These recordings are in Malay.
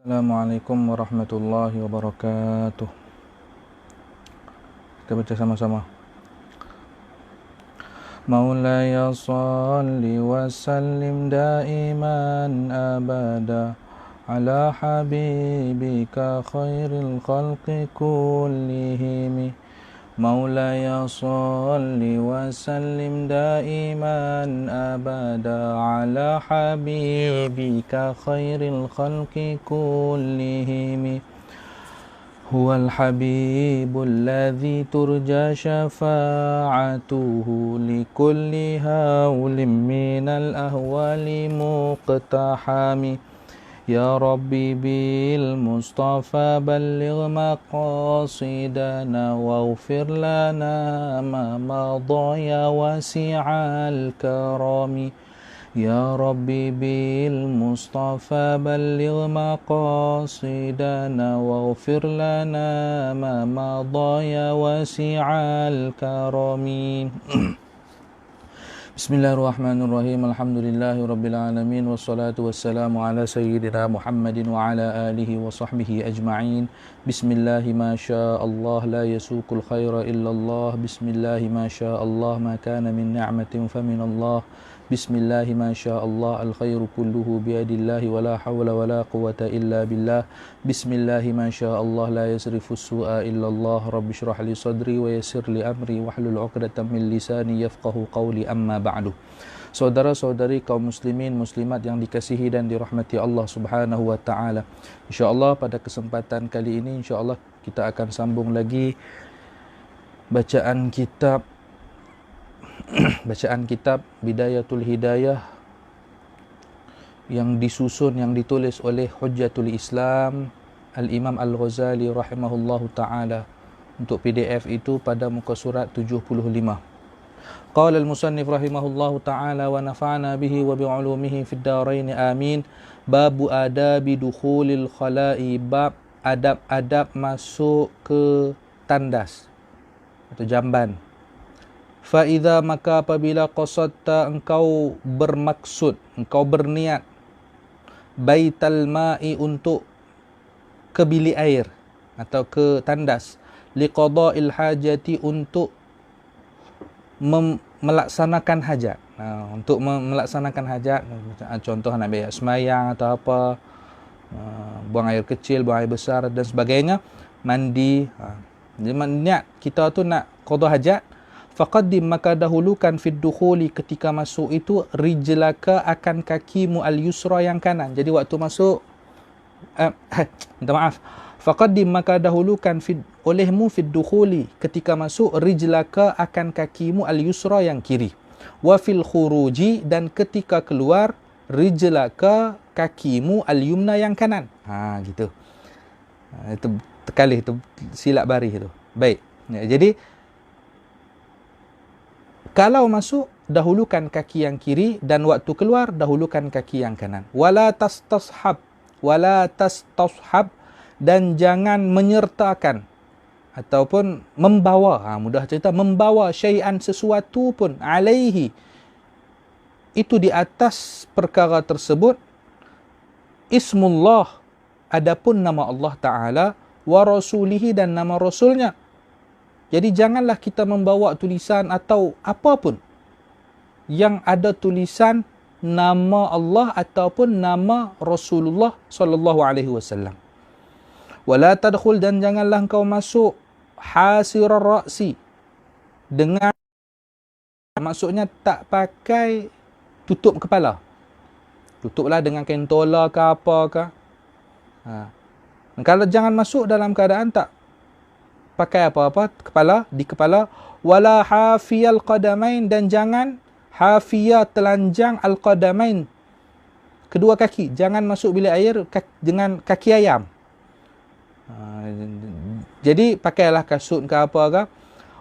Assalamualaikum warahmatullahi wabarakatuh. Kita baca sama-sama. Maulaya salli wa sallim daiman abada ala habibika khairil khalqi kullihim. Maulaya salli wa sallim daiman abada ala habibika khairil khalqi kullihim. Huwal habibul ladzi turja syafa'atuhu likulli hawlim minal ahwali muqtahami. Ya Rabbi bil Mustafa balligh maqasidana waghfir lana ma madha ya wasi'al karami. Ya Rabbi bil Mustafa balligh maqasidana waghfir lana ma madha ya wasi'al karami. Bismillahirrahmanirrahim. Alhamdulillahi rabbil alamin wassalatu wassalamu ala sayyidina Muhammadin wa ala alihi wa sahbihi ajma'in. Bismillahi ma syaa Allah la yasuqul khaira illa Allah. Bismillahi ma syaa Allah ma kana min ni'matin fa min Allah. Bismillahi ma syaa Allah al khairu kulluhu bi yadillahi wa la hawla wa la quwwata illa billah. Bismillahi ma syaa Allah la yasrifu as-su'a illa Allah. Rabbi shrah li sadri wa yassir li amri wahlul 'uqdatam min lisani yafqahu qawli. Amma ba'du. Saudara-saudari kaum muslimin muslimat yang dikasihi dan dirahmati Allah Subhanahu wa taala. Insya-Allah pada kesempatan kali ini insya-Allah kita akan sambung lagi bacaan kitab Bidayatul Hidayah yang disusun, yang ditulis oleh Hujjatul Islam Al-Imam Al-Ghazali rahimahullahu ta'ala. Untuk PDF itu pada muka surat 75. Qala al-musannif rahimahullahu ta'ala wa nafa'ana bihi wa bi'ulumihi fid darain amin. Babu adabi dukhulil khala'i, bab adab-adab masuk ke tandas atau jamban. Fa'idha, maka apabila qasadta, engkau bermaksud, engkau berniat baital ma'i, untuk ke bilik air atau ke tandas, liqada'il hajati, untuk melaksanakan hajat. Untuk melaksanakan hajat, contoh nak bayar semayang atau apa, buang air kecil, buang air besar dan sebagainya, mandi. Jadi niat kita tu nak qada hajat, faqaddim, maka dahulukan fid dukhuli, ketika masuk itu, rijlaka, akan kakimu, al yusra, yang kanan. Jadi waktu masuk minta maaf, faqaddim, maka dahulukan olehmu fid dukhuli, ketika masuk, rijlaka, akan kakimu, al yusra, yang kiri. Wa fil khuruji, dan ketika keluar, rijlaka, kakimu, al yumna, yang kanan. Gitu. Itu tekali, itu silap baris itu. Baik. Jadi kalau masuk, dahulukan kaki yang kiri, dan waktu keluar, dahulukan kaki yang kanan. Wala tastashab, dan jangan menyertakan ataupun membawa, mudah cerita, membawa syai'an, sesuatu pun, alaihi, itu di atas perkara tersebut, ismullah, adapun nama Allah Ta'ala, wa rasulihi, dan nama Rasulnya. Jadi janganlah kita membawa tulisan atau apapun yang ada tulisan nama Allah ataupun nama Rasulullah sallallahu alaihi wasallam. Wala tadkhul, dan janganlah engkau masuk hasirar ra'si, dengan, maksudnya tak pakai tutup kepala. Tutuplah dengan kain tola ke apa ke. Kalau jangan masuk dalam keadaan tak pakai apa-apa di kepala. Wala hafiyal qadamain, dan jangan hafiyah, telanjang, al qadamain, kedua kaki. Jangan masuk bilik air dengan kaki ayam. Jadi pakailah kasut ke apa ke.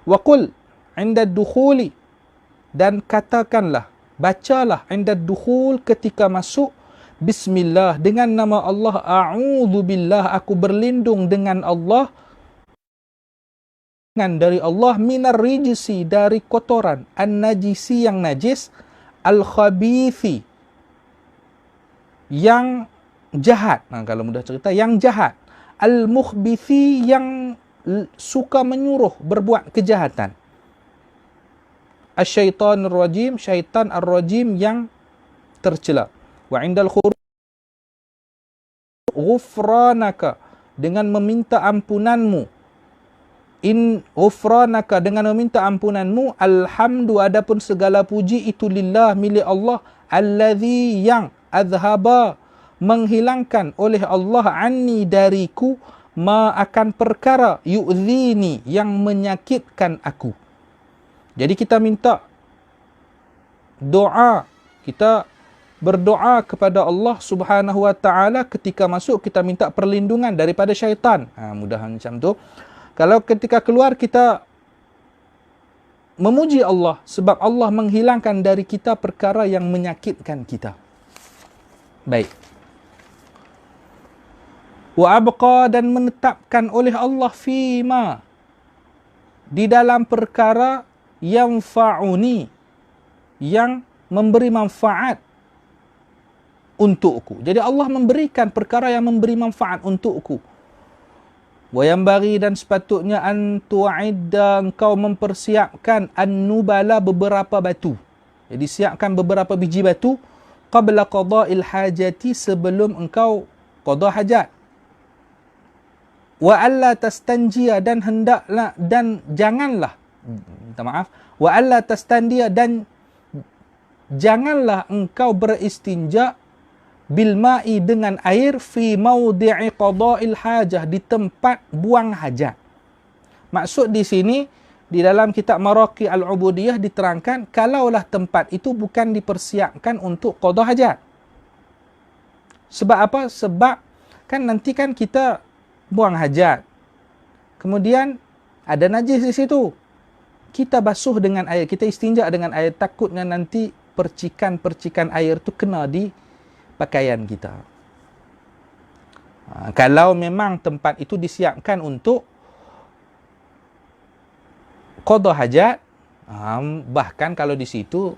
Wa qul inda dukhuli, dan katakanlah, bacalah, inda dukhul, ketika masuk, bismillah, dengan nama Allah, a'udzu billah, aku berlindung dengan Allah, dari Allah, minar rijsi, dari kotoran, an-najisi, yang najis, al-khabithi, yang jahat. Kalau mudah cerita, yang jahat. Al-mukhbithi, yang suka menyuruh berbuat kejahatan. Asy-syaitanir rajim, syaitan ar-rajim yang tercela. Wa indal khuruj ghufranaka, dengan meminta ampunanmu. In ghufranaka, dengan meminta ampunanmu. Alhamdu, adapun segala puji itu lillah, milik Allah. Allazi, yang azhaba, menghilangkan oleh Allah, anni, dariku, ma, akan perkara, yu'zini, yang menyakitkan aku. Jadi kita minta doa, kita berdoa kepada Allah Subhanahu wa taala ketika masuk, kita minta perlindungan daripada syaitan. Mudahan macam tu. Kalau ketika keluar kita memuji Allah sebab Allah menghilangkan dari kita perkara yang menyakitkan kita. Baik. Wa abqa, dan menetapkan oleh Allah, fima, di dalam perkara yang fa'uni, yang memberi manfaat untukku. Jadi Allah memberikan perkara yang memberi manfaat untukku. Wa yanbaghi, dan sepatutnya, an tu'idda, engkau mempersiapkan, an-nubala, beberapa batu. Jadi siapkan beberapa biji batu, qabla qada'il hajati, sebelum engkau qada hajat. Wa alla tastanjia, dan hendaklah, dan janganlah, minta maaf, wa alla tastandia, dan janganlah engkau beristinja, bil ma'i, dengan air, fi mawdi'i qada'il hajah, di tempat buang hajat. Maksud di sini, di dalam kitab Maraqi al-Ubudiyah diterangkan, kalaulah tempat itu bukan dipersiapkan untuk qada hajat. Sebab apa? Sebab kan nanti kan kita buang hajat, kemudian ada najis di situ, kita basuh dengan air, kita istinja dengan air, takutnya nanti percikan-percikan air tu kena di pakaian kita. Kalau memang tempat itu disiapkan untuk qada hajat, bahkan kalau di situ,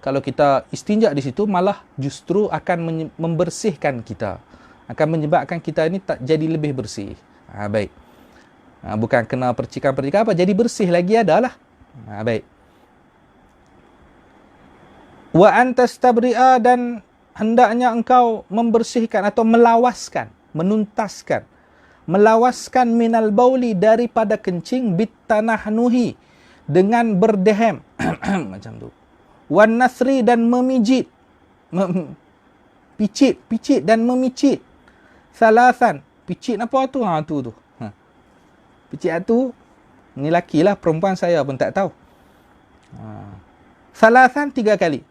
kalau kita istinja di situ, malah justru akan membersihkan kita, akan menyebabkan kita ini tak jadi lebih bersih. Baik. Bukan kena percikan-percikan apa, jadi bersih lagi adalah. Baik. Wa antastabri'a, dan hendaknya engkau membersihkan atau melawaskan, menuntaskan, melawaskan minal bauli, daripada kencing, bitanahnuhi, dengan berdehem macam tu. Wan nasri, dan memijit, picit dan memicit. Salasan, picit apa tu? Tu. Picit tu, ni laki lah, perempuan saya pun tak tahu. Salasan, 3 kali.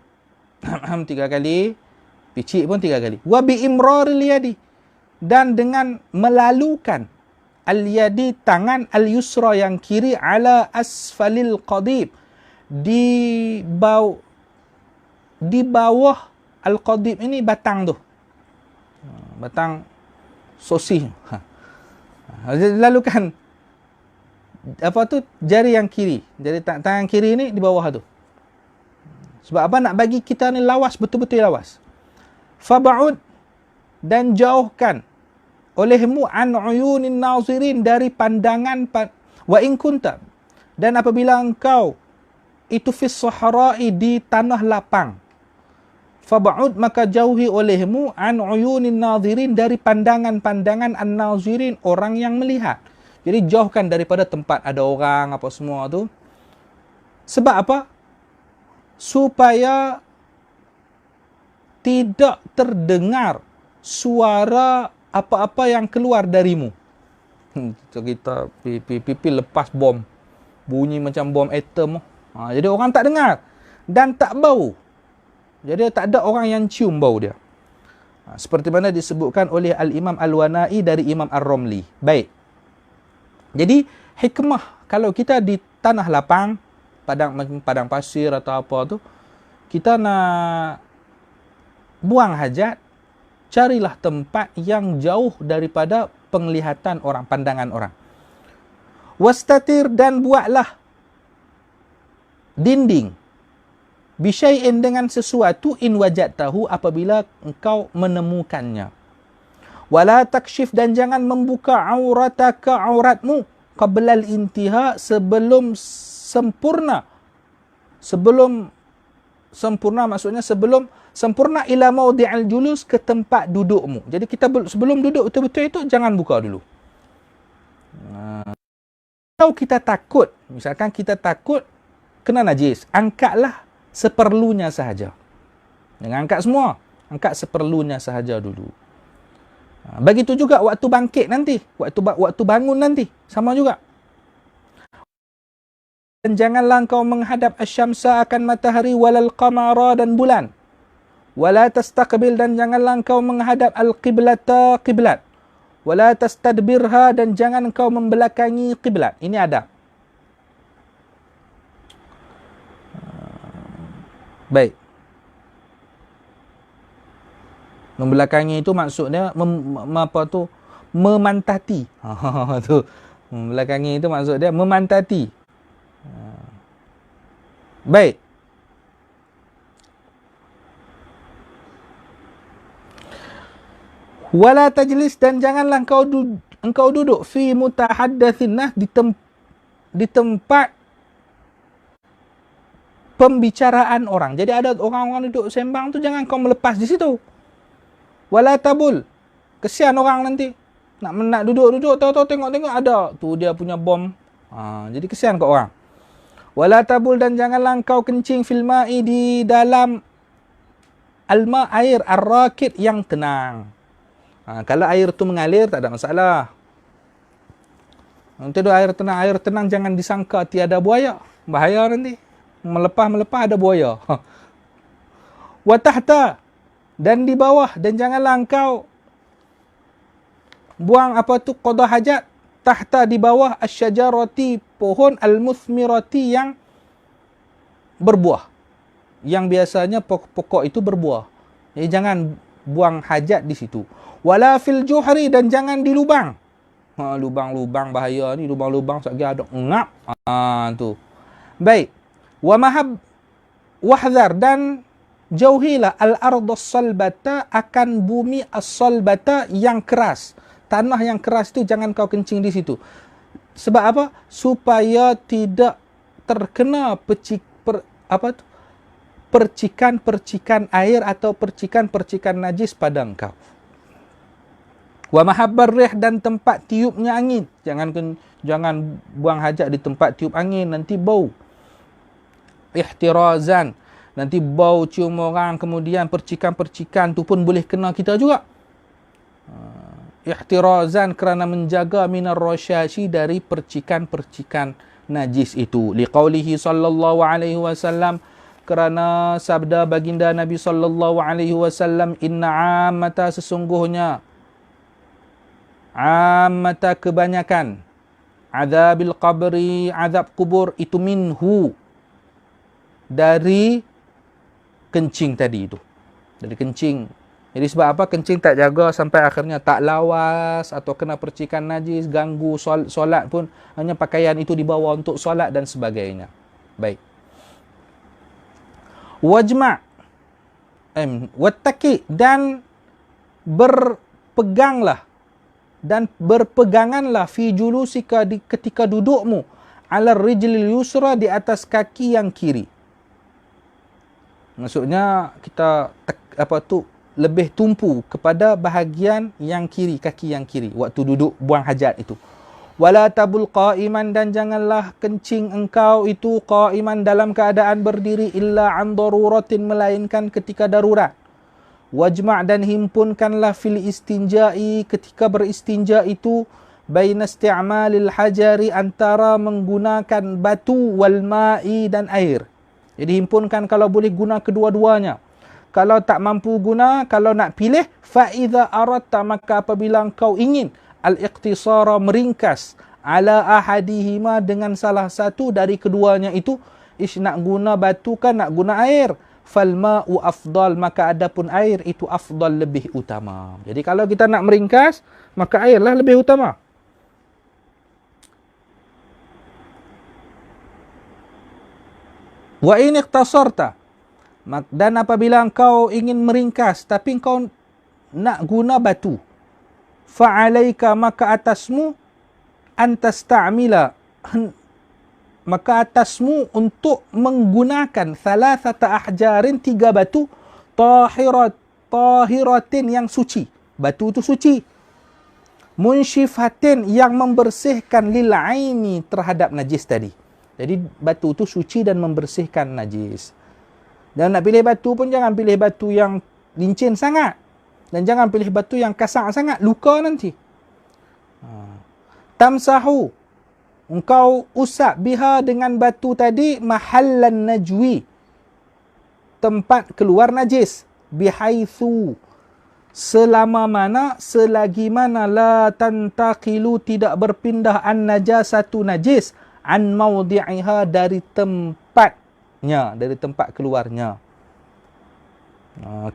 3 kali. Picit pun 3 kali. Wa bi imraril yadi, dan dengan melalukan al-yadi, tangan, al-yusra, yang kiri, ala asfalil qadib, di bawah al-qadib ini, batang tu. Batang sosis. Lalukan apa tu, jari yang kiri, jari tangan kiri ni di bawah tu. Sebab apa? Nak bagi kita ni lawas, betul-betul lawas. Faba'ud, dan jauhkan olehmu, an uyunin nazirin, dari pandangan wa in kunta, dan apabila engkau itu fis sahara'i, di tanah lapang. Faba'ud, maka jauhi olehmu, an uyunin nazirin, dari pandangan-pandangan an-nazirin, orang yang melihat. Jadi jauhkan daripada tempat ada orang apa semua tu. Sebab apa? Supaya tidak terdengar suara apa-apa yang keluar darimu. Kita pipi lepas bom, bunyi macam bom atom. Jadi orang tak dengar dan tak bau. Jadi tak ada orang yang cium bau dia. Seperti mana disebutkan oleh Al-Imam Al-Wana'i dari Imam Ar-Romli. Baik. Jadi hikmah kalau kita di tanah lapang, padang pasir atau apa tu, kita nak buang hajat, carilah tempat yang jauh daripada penglihatan orang, pandangan orang. Wastatir, dan buatlah dinding, bisyai'in, dengan sesuatu, in wajadtahu, apabila engkau menemukannya. Wala takshif, dan jangan membuka aurataka, auratmu, qabla al-intiha, sebelum sempurna. Sebelum sempurna maksudnya sebelum sempurna ila maudi'al julus, ke tempat dudukmu. Jadi kita sebelum duduk betul-betul itu jangan buka dulu. Kalau kita takut, misalkan kita takut kena najis, angkatlah seperlunya sahaja. Jangan angkat semua, angkat seperlunya sahaja dulu. Begitu juga waktu bangkit nanti, waktu bangun nanti, sama juga. Dan janganlah engkau menghadap asyamsa, akan matahari, walal qamara, dan bulan. Wala tastaqbil, dan janganlah engkau menghadap al-qiblata, qiblat. Wala tastadbirha, dan jangan engkau membelakangi qiblat. Ini ada. Baik. Membelakangi itu maksudnya memantati. Tu. Membelakangi itu maksudnya memantati. Baik. Wala tajlis, dan janganlah engkau duduk fi mutahaddatsin, di tempat pembicaraan orang. Jadi ada orang-orang duduk sembang tu, jangan kau melepas di situ. Wala tabul, kesian orang nanti nak duduk-duduk, tahu-tahu tengok-tengok ada tu dia punya bom. Jadi kesian kat orang. Wala tabul, dan janganlah engkau kencing fil ma'i, di dalam alma, air, ar-rakid, yang tenang. Kalau air tu mengalir tak ada masalah. Nanti tu air tenang jangan disangka tiada buaya. Bahaya nanti. Melepah ada buaya. Wa tahta, dan di bawah, dan janganlah engkau buang qada hajat, tahta, di bawah, asyajarati, pohon, al-muthmirati, yang berbuah. Yang biasanya pokok itu berbuah. Jadi jangan buang hajat di situ. Wala fil juhri, dan jangan di lubang. Lubang-lubang bahaya ni, lubang-lubang sekali ada ngap. Tu. Baik. Wa mahab wahdhar, dan jauhilah al-ardh as-salbata, akan bumi as-salbata, yang keras. Tanah yang keras tu jangan kau kencing di situ. Sebab apa? Supaya tidak terkena percikan air atau percikan najis pada engkau. Wa mahabbar rih, dan tempat tiupnya angin. Jangan buang hajat di tempat tiup angin, nanti bau. Ihtirazan, nanti bau cium orang, kemudian percikan-percikan tu pun boleh kena kita juga. Ihtirazan, kerana menjaga minar rasyashi, dari percikan-percikan najis itu. Liqaulihi sallallahu alaihi wasallam, kerana sabda baginda Nabi sallallahu alaihi wasallam, inna ammata, sesungguhnya ammata, kebanyakan, azabil qabri, azab kubur, itu minhu, dari kencing tadi itu. Dari kencing. Jadi sebab apa? Kencing tak jaga sampai akhirnya tak lawas, atau kena percikan najis, ganggu solat pun, hanya pakaian itu dibawa untuk solat dan sebagainya. Baik. Wajma' wattaki, dan berpeganganlah fi julusika, ketika dudukmu, ala rijlil yusra, di atas kaki yang kiri. Maksudnya kita lebih tumpu kepada bahagian yang kiri, kaki yang kiri waktu duduk buang hajat itu. Wala tabul qa'iman, dan janganlah kencing engkau itu qa'iman, dalam keadaan berdiri, illa an daruratin, melainkan ketika darurat. Wajma', dan himpunkanlah fil istinja'i, ketika beristinja itu, baina isti'malil hajari, antara menggunakan batu, wal ma'i, dan air. Jadi himpunkan kalau boleh guna kedua-duanya. Kalau tak mampu guna, kalau nak pilih, fa idza aradta, maka apabila engkau ingin, al-iqtisara, meringkas, ala ahadihima, dengan salah satu dari keduanya itu, nak guna batu kan nak guna air, fal ma'u afdal, maka adapun air itu afdal, lebih utama. Jadi kalau kita nak meringkas, maka airlah lebih utama. Wa in iqtasarta, dan apabila engkau ingin meringkas tapi engkau nak guna batu, fa'alaika, maka atasmu, antasta'mila, maka atasmu untuk menggunakan thalathata ahjarin, 3 batu, tahiratin yang suci. Batu itu suci. Munsyifatin yang membersihkan lil aini terhadap najis tadi. Jadi batu itu suci dan membersihkan najis. Dan nak pilih batu pun jangan pilih batu yang licin sangat. Dan jangan pilih batu yang kasar sangat, luka nanti. Tamsahu, engkau usap biha dengan batu tadi, mahallan najwi, tempat keluar najis. Bihaitsu, selama mana, selagi mana, la tantaqilu, tidak berpindah an najasatu najis, an mawdi'iha, dari tempatnya, dari tempat keluarnya.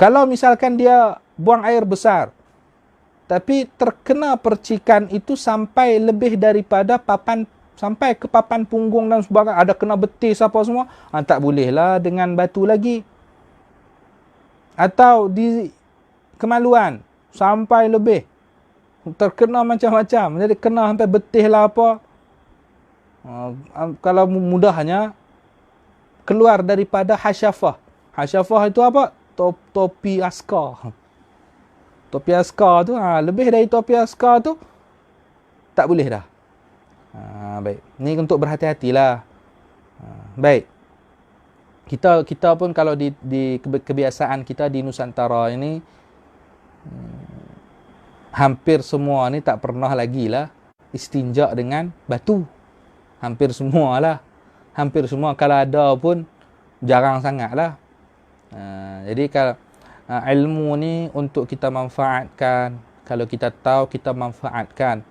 Kalau misalkan dia buang air besar, tapi terkena percikan itu sampai lebih daripada papan, sampai ke papan punggung dan sebagainya, ada kena betis apa semua, tak bolehlah dengan batu lagi. Atau di kemaluan sampai lebih terkena macam-macam, jadi kena sampai betis lah apa. Kalau mudahnya keluar daripada hasyafah. Hasyafah itu apa? Topi askar. Topi askar tu, lebih dari topi askar tu tak boleh dah. Baik, ni untuk berhati-hatilah. Baik, kita pun kalau di kebiasaan kita di Nusantara ini, hampir semua ni tak pernah lagi lah istinja dengan batu. Hampir semua lah. Hampir semua, kalau ada pun jarang sangat lah. Jadi kalau ilmu ni untuk kita manfaatkan, kalau kita tahu kita manfaatkan,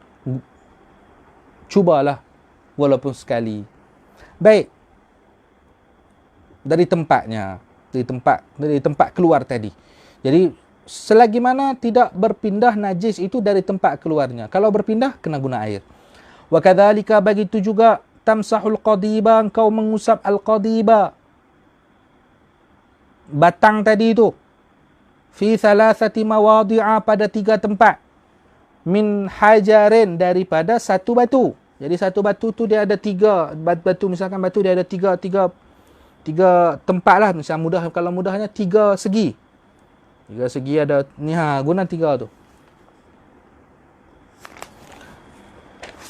cubalah walaupun sekali. Baik, dari tempatnya, dari tempat keluar tadi. Jadi selagi mana tidak berpindah najis itu dari tempat keluarnya. Kalau berpindah, kena guna air. Wa kadzalika, begitu juga, tamsahul qadiba, engkau mengusap al-qadiba, batang tadi itu, fi thalathati mawadi'a, pada 3 tempat, min hajarin, daripada 1 batu. Jadi 1 batu tu dia ada 3 batu, misalkan batu dia ada 3 tempat lah, misalnya mudah, kalau mudahnya 3 segi. 3 segi ada ni, guna 3 tu.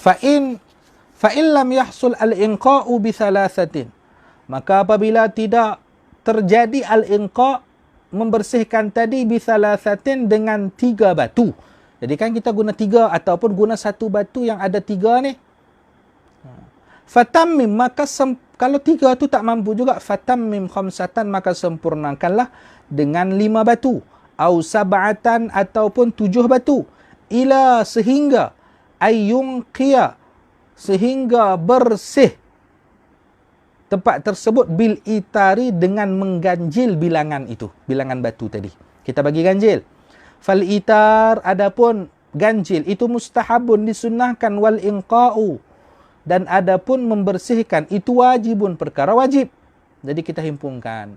Fa'in lam yahsul al-inqa'u bi thalathatin, maka apabila tidak terjadi al-inqa', membersihkan tadi, bi thalathatin, dengan 3 batu. Jadi kan kita guna 3 ataupun guna 1 batu yang ada 3 ni. Fatammim, maka kalau 3 tu tak mampu juga, fatammim khamsatan, maka sempurnakanlah dengan 5 batu. Au sab'atan, ataupun 7 batu. Ila, sehingga, ayyunqiya, sehingga bersih tempat tersebut, bil itari, dengan mengganjil bilangan itu, bilangan batu tadi. Kita bagi ganjil. Fal itar, adapun ganjil itu mustahabun, disunnahkan, wal inqa'u, dan adapun membersihkan itu wajibun, perkara wajib. Jadi kita himpunkan.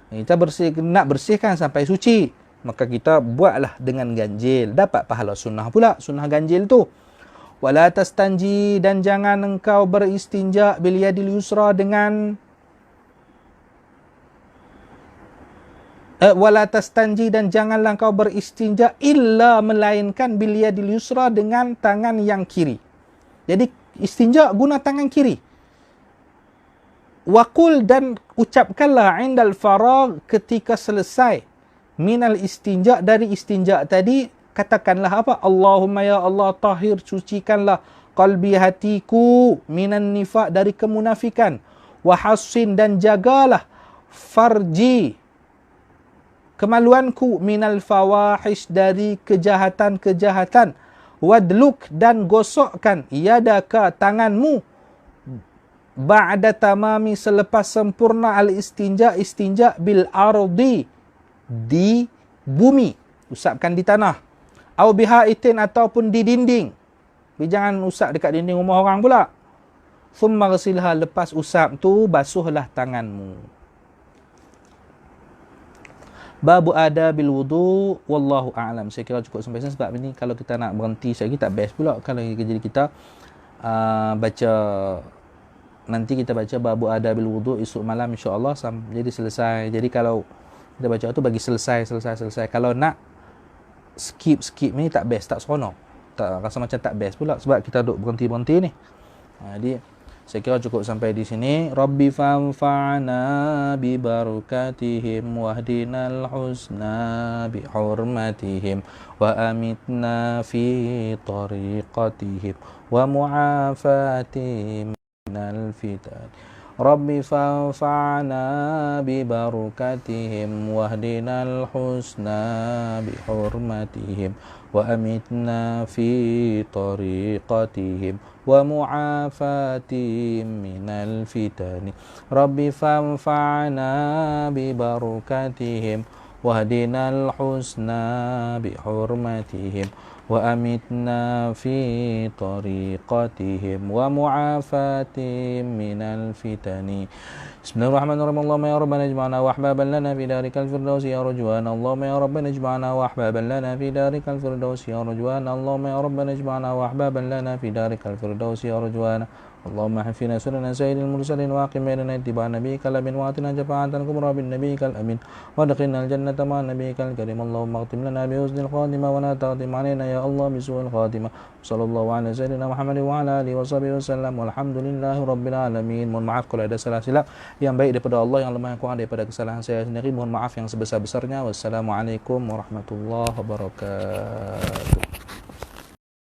Kita nak bersihkan sampai suci, maka kita buatlah dengan ganjil, dapat pahala sunnah pula, sunnah ganjil tu. Wala tastanji, dan jangan engkau beristinja, bil yadil yusra, dengan wala tastanji, dan janganlah engkau beristinja, illa, melainkan, bil yadil yusra, dengan tangan yang kiri. Jadi istinja guna tangan kiri. Waqul, dan ucapkanlah, indal faragh, ketika selesai, minal istinja, dari istinja tadi, katakanlah apa? Allahumma ya Allah, tahir, sucikanlah qalbi, hatiku, minan nifaq, dari kemunafikan. Wa hassin, dan jagalah farji, kemaluanku, minal fawahish, dari kejahatan-kejahatan. Wadluk, dan gosokkan, yadaka, tanganmu, ba'da tamami, selepas sempurna, al-istinja, istinja, bil ardi, di bumi, usapkan di tanah. Au bihaitin, ataupun di dinding. Tapi jangan usap dekat dinding rumah orang pula. Thumma ghasilha, lepas usap tu basuhlah tanganmu. Babu adabil wudu, wallahu a'lam. Saya kira cukup sampai sini sebab ini kalau kita nak berhenti sekali tak best pula kalau jadi kita baca, nanti kita baca babu adabil wudu esok malam insya-Allah jadi selesai. Jadi kalau kita baca tu bagi selesai. Kalau nak skip ni tak best, tak seronok. Tak rasa macam tak best pula sebab kita duk berhenti ni. Jadi saya kira cukup sampai di sini. Rabbi fanfa'na bi barakatihim wahdinal husna bi hurmatihim wa amitna fi tariqatihim wa mu'afatihim minal fitan. Rabbi fanfa'na bi barakatihim wahdinal husna bi hurmatihim wa amitna fi tariqatihim wa mu'afatihim minal fitani. Rabbi fanfa'na bi barakatihim wahdinal husna bi hurmatihim wa amitna fi tariqatihim wa mu'afatihim minal fitani. Bismillahirrahmanirrahim. Allahumma ya rabbana ijma'na wa ahbaban lana fi darikal firdausi ya rajwana. Allahumma ya rabbana ijma'na wa ahbaban lana fi darikal firdausi ya rajwana. Allahumma ya rabbana ijma'na wa ahbaban lana fi darikal firdausi ya rajwana. اللهم حفظنا سنن سيد المرسلين واقم بيننا اتباع نبيك الامين واعطنا شفاعة الكبرى بالنبيك الامين وادخلنا الجنة مع نبيك الكريم. اللهم اختم لنا بحسن الخاتمة ولا تختم علينا يا الله بسوء الخاتمة. صلى الله على سيدنا محمد وعلى آله وصحبه وسلم والحمد لله رب العالمين. Mohon maaf kalau ada salah silap, yang baik daripada Allah, yang lemah yang kurang daripada kesalahan saya sendiri. Mohon maaf yang sebesar-besarnya. Wassalamualaikum warahmatullahi wabarakatuh.